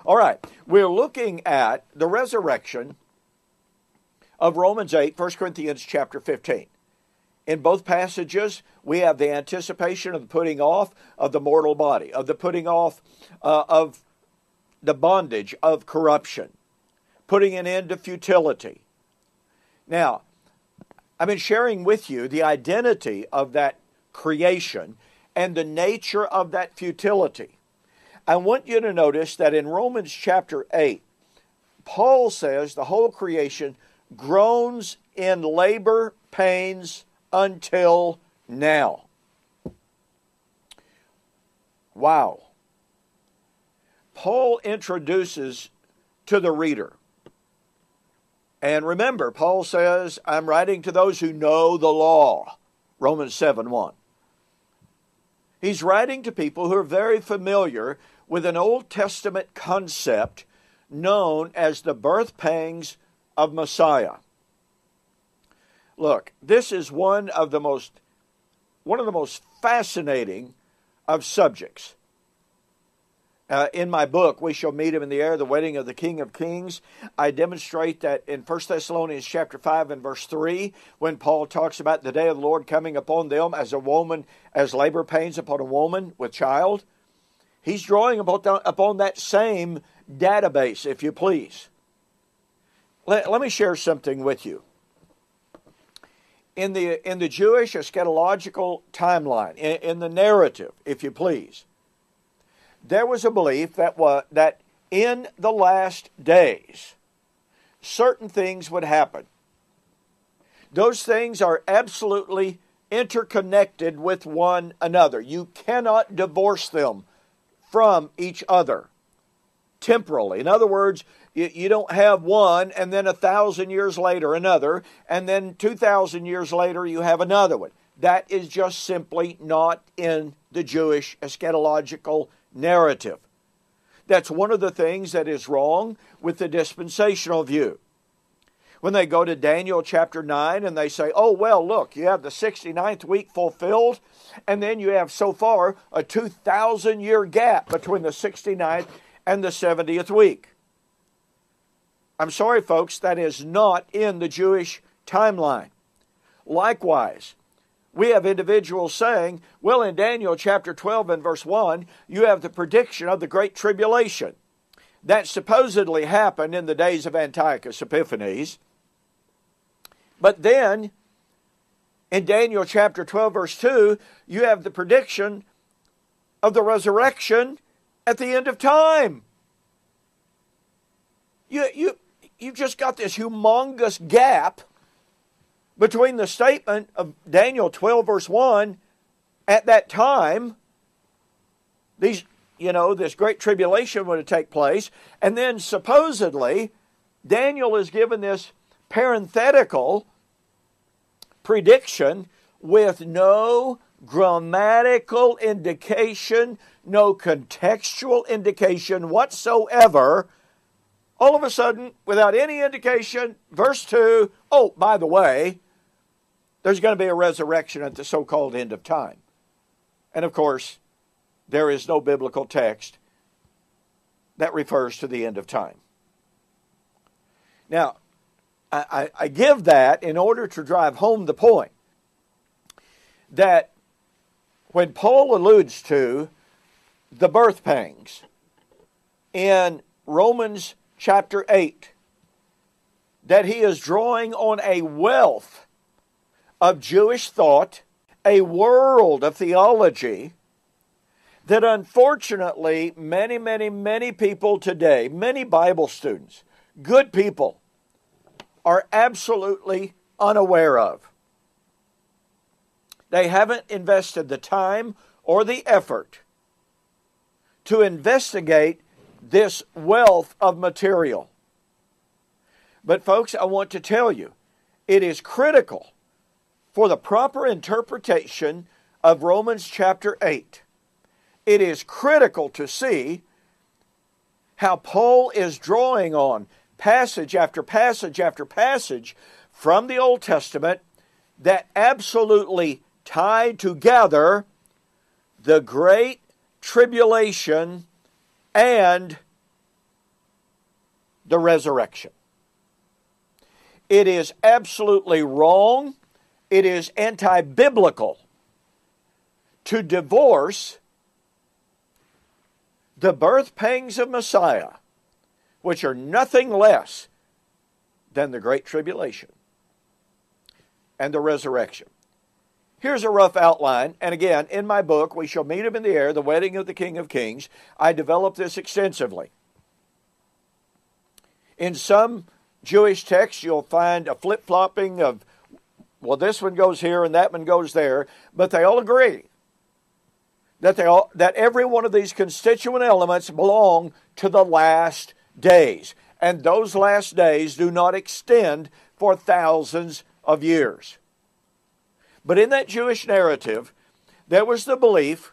All right, we're looking at the resurrection of Romans 8, 1 Corinthians chapter 15. In both passages, we have the anticipation of the putting off of the mortal body, of the putting off of the bondage of corruption, putting an end to futility. Now, I've been sharing with you the identity of that creation and the nature of that futility. I want you to notice that in Romans chapter 8, Paul says the whole creation groans in labor pains until now. Wow. Paul introduces to the reader. And remember, Paul says, I'm writing to those who know the law. Romans 7:1. He's writing to people who are very familiar with an Old Testament concept known as the birth pangs of Messiah. Look, this is one of the most fascinating of subjects. In my book, We Shall Meet Him in the Air, The Wedding of the King of Kings, I demonstrate that in 1 Thessalonians chapter 5 and verse 3, when Paul talks about the day of the Lord coming upon them as a woman, as labor pains upon a woman with child, he's drawing upon that same database, if you please. Let me share something with you. In the Jewish eschatological timeline, in the narrative, if you please, there was a belief that in the last days, certain things would happen. Those things are absolutely interconnected with one another. You cannot divorce them from each other temporally. In other words, you don't have one and then 1,000 years later another, and then 2,000 years later you have another one. That is just simply not in the Jewish eschatological narrative. That's one of the things that is wrong with the dispensational view. When they go to Daniel chapter 9 and they say, oh, well, look, you have the 69th week fulfilled, and then you have so far a 2,000-year gap between the 69th and the 70th week. I'm sorry, folks, that is not in the Jewish timeline. Likewise, we have individuals saying, well, in Daniel chapter 12 and verse 1, you have the prediction of the Great Tribulation. That supposedly happened in the days of Antiochus Epiphanes. But then, in Daniel chapter 12 verse 2, you have the prediction of the resurrection at the end of time. You've just got this humongous gap between the statement of Daniel 12 verse 1 at that time, this great tribulation would take place, and then supposedly Daniel is given this parenthetical prediction with no grammatical indication, no contextual indication whatsoever. All of a sudden, without any indication, verse 2, oh, by the way, there's going to be a resurrection at the so-called end of time. And of course, there is no biblical text that refers to the end of time. Now, I give that in order to drive home the point that when Paul alludes to the birth pangs in Romans chapter 8, that he is drawing on a wealth of Jewish thought, a world of theology that unfortunately many people today, many Bible students, good people, are absolutely unaware of. They haven't invested the time or the effort to investigate this wealth of material. But folks, I want to tell you, it is critical for the proper interpretation of Romans chapter 8. It is critical to see how Paul is drawing on passage after passage after passage from the Old Testament that absolutely tie together the Great Tribulation and the resurrection. It is absolutely wrong. It is anti-biblical to divorce the birth pangs of Messiah, which are nothing less than the Great Tribulation and the resurrection. Here's a rough outline, and again, in my book, We Shall Meet Him in the Air, The Wedding of the King of Kings, I developed this extensively. In some Jewish texts, you'll find a flip-flopping of, well, this one goes here and that one goes there, but they all agree that every one of these constituent elements belong to the last days. And those last days do not extend for thousands of years. But in that Jewish narrative, there was the belief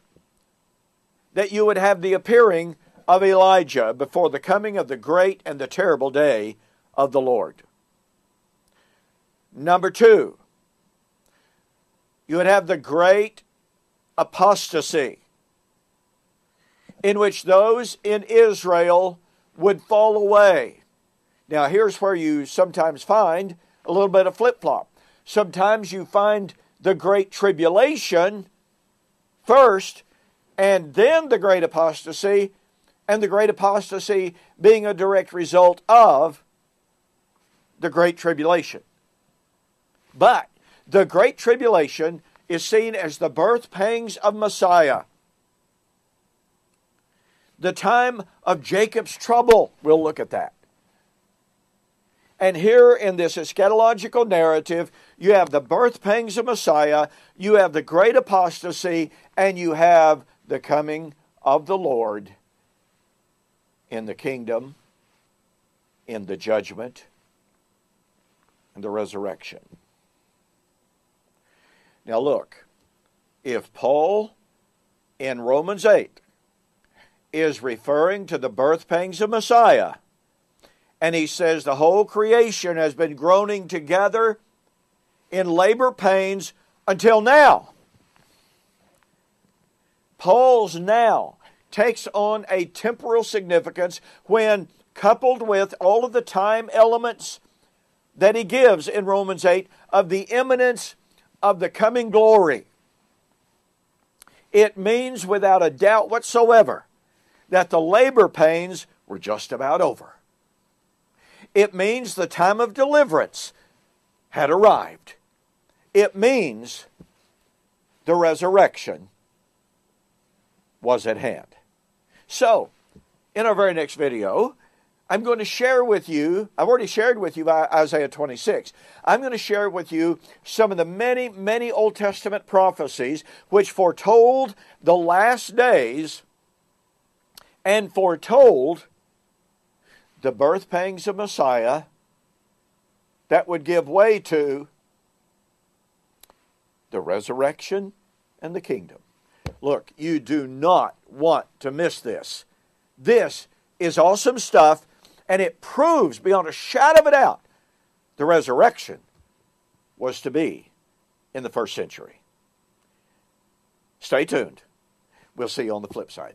that you would have the appearing of Elijah before the coming of the great and the terrible day of the Lord. Number two, you would have the great apostasy, in which those in Israel would fall away. Now, here's where you sometimes find a little bit of flip-flop. Sometimes you find the Great Tribulation first, and then the Great Apostasy, and the Great Apostasy being a direct result of the Great Tribulation. But the Great Tribulation is seen as the birth pangs of Messiah. The time of Jacob's trouble, we'll look at that. And here in this eschatological narrative, you have the birth pangs of Messiah, you have the great apostasy, and you have the coming of the Lord in the kingdom, in the judgment, and the resurrection. Now look, if Paul in Romans 8 is referring to the birth pangs of Messiah, and he says the whole creation has been groaning together in labor pains until now, Paul's now takes on a temporal significance when coupled with all of the time elements that he gives in Romans 8 of the imminence of the coming glory. It means without a doubt whatsoever that the labor pains were just about over. It means the time of deliverance had arrived. It means the resurrection was at hand. So, in our very next video, I'm going to share with you, I've already shared with you Isaiah 26. I'm going to share with you some of the many, many Old Testament prophecies which foretold the last days and foretold the birth pangs of Messiah that would give way to the resurrection and the kingdom. Look, you do not want to miss this. This is awesome stuff, and it proves beyond a shadow of a doubt the resurrection was to be in the first century. Stay tuned. We'll see you on the flip side.